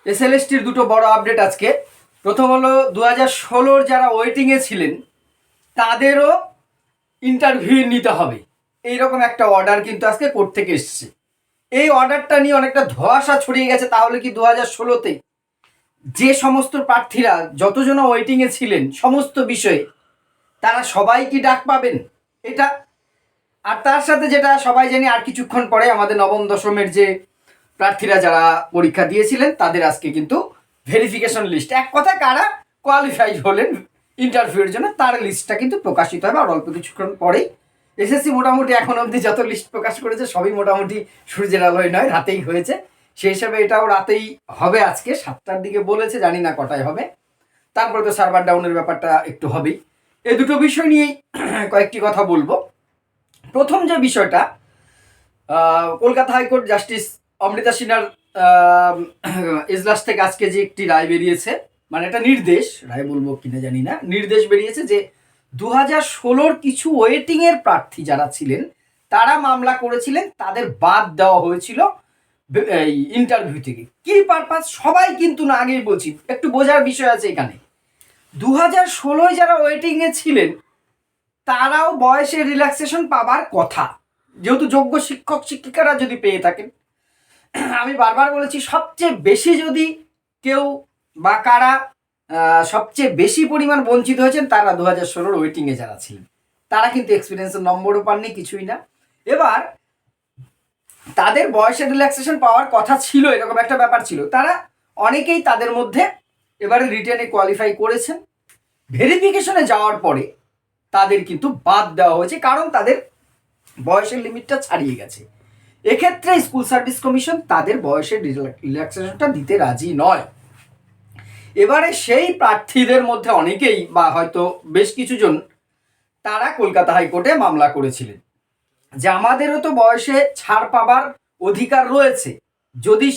এসএলএসটির দুটো বড় আপডেট আজকে। প্রথম হলো 2016 যারা ওয়েটিংয়ে ছিলেন তাদেরও ইন্টারভিউ নিতে হবে, এইরকম একটা অর্ডার কিন্তু আজকে কোর্ট থেকে এসছে। এই অর্ডারটা নিয়ে অনেকটা ধোঁয়াশা ছড়িয়ে গেছে। তাহলে কি 2016তে যে সমস্ত প্রার্থীরা যতজন ওয়েটিংয়ে ছিলেন সমস্ত বিষয়ে তারা সবাই কি ডাক পাবেন? এটা আর তার সাথে যেটা সবাই জানি, আর কিছুক্ষণ পরে আমাদের নবম দশমের যে প্রার্থীরা যারা পরীক্ষা দিয়েছিলেন তাদের আজকে কিন্তু ভেরিফিকেশন লিস্ট, এক কথায় কারা কোয়ালিফাই হলেন ইন্টারভিউর জন্য তার লিস্টটা কিন্তু প্রকাশিত হবে আর অল্প কিছুক্ষণ পরেই। এসএসসি মোটামুটি এখন অবধি যত লিস্ট প্রকাশ করেছে সবই মোটামুটি সূর্যের আলোয় নয়, রাতেই হয়েছে। সেই হিসাবে এটাও রাতেই হবে, আজকে 7টার দিকে বলেছে, জানি না কটায় হবে। তারপরে তো সার্ভার ডাউনের ব্যাপারটা একটু হবেই। এই দুটো বিষয় নিয়েই কয়েকটি কথা বলবো। প্রথম যে বিষয়টা, কলকাতা হাইকোর্ট জাস্টিস অমৃতা সিনহার এজলাস থেকে আজকে যে একটি রায় বেরিয়েছে, মানে এটা নির্দেশ, রায় বলবো কিনা জানি না, নির্দেশ বেরিয়েছে যে 2016 কিছু ওয়েটিংয়ের প্রার্থী যারা ছিলেন তারা মামলা করেছিলেন, তাদের বাদ দেওয়া হয়েছিল এই ইন্টারভিউ থেকে। কি পারপাস সবাই কিন্তু না, আগেই বলছি, একটু বোঝার বিষয় আছে এখানে। 2016 যারা ওয়েটিংয়ে ছিলেন তারাও বয়সের রিল্যাক্সেশন পাবার কথা, যেহেতু যোগ্য শিক্ষক শিক্ষিকারা যদি পেয়ে থাকেন। আমি বারবার বলেছি, সবচেয়ে বেশি যদি কেউ বা কারা সবচেয়ে বেশি পরিমাণ বঞ্চিত হয়েছেন তারা 2016 ওয়েটিংয়ে যারা ছিলেন, তারা কিন্তু এক্সপিরিয়েন্সের নম্বরও পাননি, কিছুই না। এবার তাদের বয়সের রিল্যাক্সেশন পাওয়ার কথা ছিল, এরকম একটা ব্যাপার ছিল। তারা অনেকেই তাদের মধ্যে এবারে রিটেনে কোয়ালিফাই করেছেন। ভেরিফিকেশনে যাওয়ার পরে তাদের কিন্তু বাদ দেওয়া হয়েছে, কারণ তাদের বয়সের লিমিটটা ছাড়িয়ে গেছে। এক্ষেত্রে স্কুল সার্ভিস কমিশন তাদের বয়সের রিল্যাক্সেশনটা দিতে রাজি নয়। এবারে সেই প্রার্থীদের মধ্যে অনেকেই বা হয়তো বেশ কিছুজন তারা কলকাতা হাইকোর্টে মামলা করেছিলেন যে আমাদেরও তো বয়সে ছাড় পাবার অধিকার রয়েছে। যদি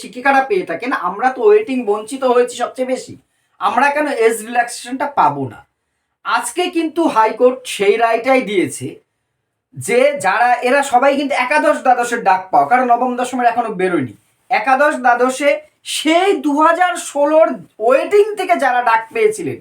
শিক্ষিকারা পেয়ে থাকেন, আমরা তো ওয়েটিং বঞ্চিত হয়েছি সবচেয়ে বেশি, আমরা কেন এজ রিল্যাক্সেশনটা পাবো না? আজকে কিন্তু হাইকোর্ট সেই রায়টাই দিয়েছে যে যারা এরা সবাই কিন্তু একাদশ দ্বাদশের ডাক পাও, কারণ নবম দশমের এখনো বেরোয়নি। একাদশ দ্বাদশে সেই 2016 ওয়েটিং থেকে যারা ডাক পেয়েছিলেন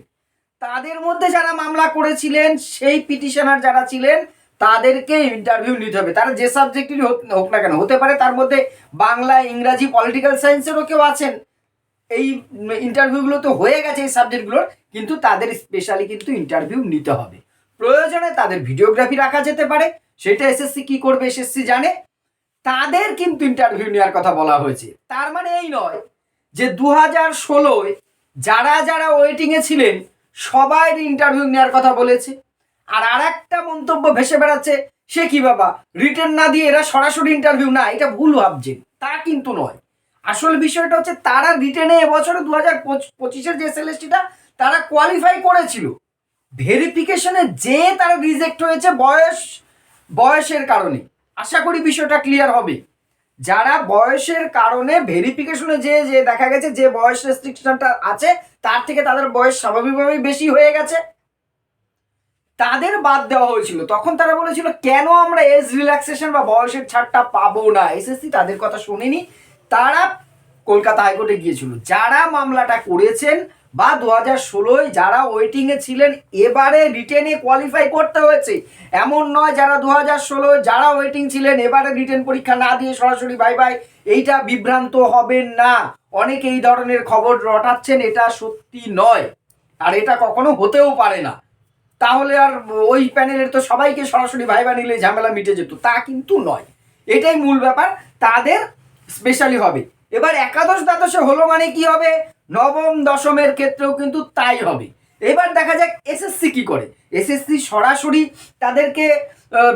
তাদের মধ্যে যারা মামলা করেছিলেন, সেই পিটিশনার যারা ছিলেন তাদেরকে ইন্টারভিউ নিতে হবে। তারা যে সাবজেক্টেরই হোক না কেন, হতে পারে তার মধ্যে বাংলা, ইংরাজি, পলিটিক্যাল সায়েন্সেরও কেউ আছেন। এই ইন্টারভিউগুলো তো হয়ে গেছে এই সাবজেক্টগুলোর, কিন্তু তাদের স্পেশালি কিন্তু ইন্টারভিউ নিতে হবে। প্রয়োজনে তাদের ভিডিওগ্রাফি রাখা যেতে পারে, সেটা এসএসসি কি করবে এসএসসি জানে। তাদের কিন্তু ইন্টারভিউ নেওয়ার কথা বলা হয়েছে। তার মানে এই নয় যে 2016 যারা যারা ওয়েটিংয়ে ছিলেন সবাই ইন্টারভিউ নেওয়ার কথা বলেছে। আর একটা মন্তব্য ভেসে বেড়াচ্ছে, সে কি বাবা, রিটেন না দিয়ে এরা সরাসরি ইন্টারভিউ, না, এটা ভুল ভাবছেন, তা কিন্তু নয়। আসল বিষয়টা হচ্ছে তারা রিটেনে এবছরে 2025-এর যে এসএলএসটিটা তারা কোয়ালিফাই করেছিল, ভেরিফিকেশনে যে তারা রিজেক্ট হয়েছে বয়সের কারণে। আশা করি বিষয়টা ক্লিয়ার হবে। যারা বয়সের কারণে ভেরিফিকেশনে যে দেখা গেছে যে বয়স রেস্ট্রিকশনটা আছে তার থেকে তাদের বয়স স্বাভাবিকভাবেই বেশি হয়ে গেছে, তাদের বাদ দেওয়া হয়েছিল। তখন তারা বলেছিল কেন আমরা এজ রিল্যাক্সেশন বা বয়সের ছাড়টা পাবো না। এসএসসি তাদের কথা শুনেনি, তারা কলকাতা হাইকোর্টে গিয়েছিল। যারা মামলাটা করেছেন বা 2016 যারা ওয়েটিংয়ে ছিলেন এবারে রিটেনে কোয়ালিফাই করতে হয়েছে, এমন নয় যারা 2016 যারা ওয়েটিং ছিলেন এবারে রিটেন পরীক্ষা না দিয়ে সরাসরি বাই বাই। এইটা বিভ্রান্ত হবেন না। অনেকে এই ধরনের খবর রটাচ্ছেন, এটা সত্যি নয়, আর এটা কখনো হতেও পারে না। তাহলে আর ওই প্যানেলের তো সবাইকে সরাসরি ভাইবা নিলে ঝামেলা মিটে যেত, তা কিন্তু নয়। এটাই মূল ব্যাপার, তাদের স্পেশালি হবে। এবার একাদশ দ্বাদশে হলো মানে কি হবে, নবম দশমের ক্ষেত্রেও কিন্তু তাই হবে। এবার দেখা যাক এসএসসি কি করে। এসএসসি সরাসরি তাদেরকে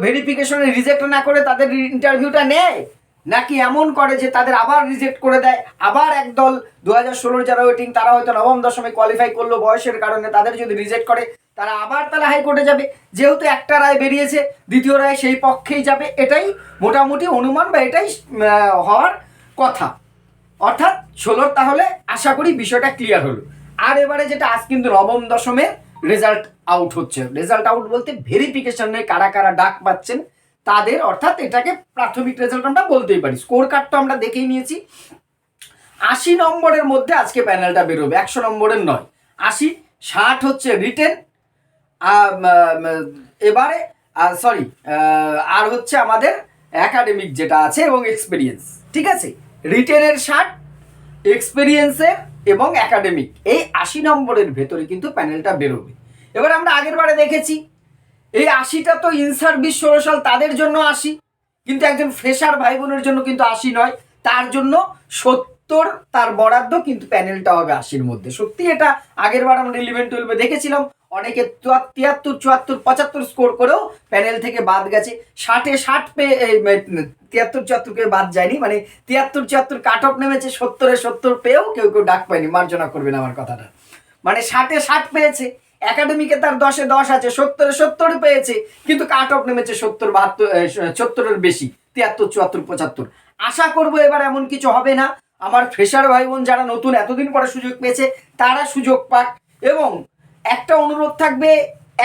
ভেরিফিকেশনে রিজেক্ট না করে তাদের ইন্টারভিউটা নেয়, নাকি এমন করে যে তাদের আবার রিজেক্ট করে দেয়। আবার একদল 2016 যারা ওয়েটিং তারা হয়তো নবম দশমে কোয়ালিফাই করলো বয়সের কারণে, তাদের যদি রিজেক্ট করে তারা আবার তাহলে হাইকোর্টে যাবে। যেহেতু একটা রায় বেরিয়েছে, দ্বিতীয় রায় সেই পক্ষেই যাবে, এটাই মোটামুটি অনুমান বা এটাই হওয়ার কথা। অর্থাৎ 16 তাহলে আশা করি বিষয়টা ক্লিয়ার হলো। আর এবারে যেটা আজ কিন্তু নবম দশমের রেজাল্ট আউট হচ্ছে। রেজাল্ট আউট বলতে ভেরিফিকেশনে কারা কারা ডাক পাচ্ছেন তাদের, অর্থাৎ এটাকে প্রাথমিক রেজাল্ট আমরা বলতেই পারি। স্কোর কার্ড তো আমরা দেখেই নিয়েছি। 80 নম্বরের মধ্যে আজকে প্যানেলটা বেরোবে, 100 নম্বরের নয়। 80, 60 হচ্ছে রিটেন, এবারে সরি আর হচ্ছে আমাদের একাডেমিক যেটা আছে এবং এক্সপিরিয়েন্স, ঠিক আছে? রিটেনের 60, এক্সপিরিয়েন্সের এবং একাডেমিক, এই 80 নম্বরের ভেতরে কিন্তু প্যানেলটা বেরোবে। এবার আমরা আগের বারে দেখেছি এই 80টা তো ইন সার্ভিস 16 সাল তাদের জন্য 80, কিন্তু একজন ফ্রেশার ভাই বোনের জন্য কিন্তু 80 নয়, তার জন্য 70 তার বরাদ্দ, কিন্তু প্যানেলটা হবে 80-র মধ্যে। সত্যি এটা আগের বার আমরা 11-12 দেখেছিলাম, অনেকে 73, 74, 75 স্কোর করেও প্যানেল থেকে বাদ গেছে। 60-এ 60 পেয়ে 73, 74 বাদ যায়নি, মানে 73, 74 কাট অফ নেমেছে, 70-এ 70 পেয়েও কেউ কেউ ডাক পায়নি। মার্জনা করবেন আমার কথাটা, মানে 60-এ 60 পেয়েছে, একাডেমিকে তার 10-এ 10 আছে, 70-এ 70 পেয়েছে, কিন্তু কাট অফ নেমেছে 70, 72, 70-এর বেশি, 73, 74, 75। আশা করবো এবার এমন কিছু হবে না। আমার ফ্রেশার ভাই বোন যারা নতুন এতদিন পরে সুযোগ পেয়েছে তারা সুযোগ পাক। এবং একটা অনুরোধ থাকবে,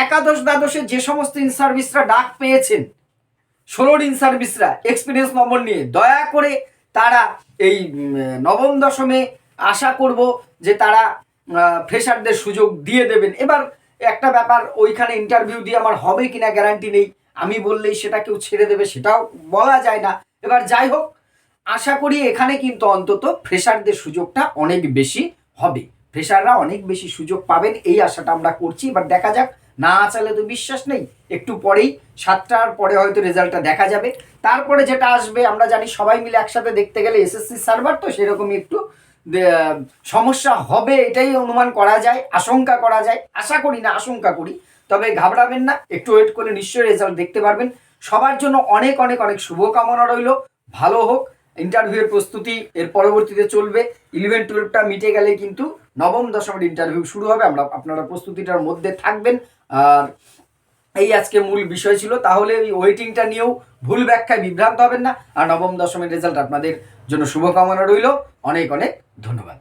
একাদশ দ্বাদশে যে সমস্ত ইন সার্ভিসরা ডাক পেয়েছেন, 16 ইন সার্ভিসরা এক্সপিরিয়েন্স নম্বর নিয়ে, দয়া করে তারা এই নবম দশমে আশা করব যে তারা ফ্রেশারদের সুযোগ দিয়ে দেবেন। এবার একটা ব্যাপার, ওইখানে ইন্টারভিউ দিয়ে আমার হবে কিনা গ্যারান্টি নেই, আমি বললেই সেটা কেউ ছেড়ে দেবে সেটাও বলা যায় না। এবার যাই হোক, আশা করি এখানে কিন্তু অন্তত ফ্রেশারদের সুযোগটা অনেক বেশি হবে, ফ্রেশাররা অনেক বেশি সুযোগ পাবেন, এই আশাটা আমরা করছি। এবার দেখা যাক, না চালে তো বিশ্বাস নেই, একটু পরেই 7টার পরে হয়তো রেজাল্টটা দেখা যাবে। তারপরে যেটা আসবে আমরা জানি, সবাই মিলে একসাথে দেখতে গেলে এসএসসি সার্ভার তো সেরকমই একটু সমস্যা হবে, এটাই অনুমান করা যায়, আশঙ্কা করা যায়। আশা করি না, আশঙ্কা করি। তবে ঘাবড়াবেন না, একটু ওয়েট করলে নিশ্চয়ই রেজাল্ট দেখতে পারবেন। সবার জন্য অনেক অনেক অনেক শুভকামনা রইল, ভালো হোক। ইন্টারভিউয়ের প্রস্তুতি এর পরবর্তীতে চলবে, 11-12টা মিটে গেলে কিন্তু নবম দশমের ইন্টারভিউ শুরু হবে, আপনারা প্রস্তুতিটার মধ্যে থাকবেন। আর এই আজকে মূল বিষয় ছিল, তাহলে ওই ওয়েটিংটা নিয়েও ভুল ব্যাখ্যায় বিভ্রান্ত হবেন না। আর নবম দশমের রেজাল্ট আপনাদের জন্য শুভকামনা রইল, অনেক অনেক ধন্যবাদ।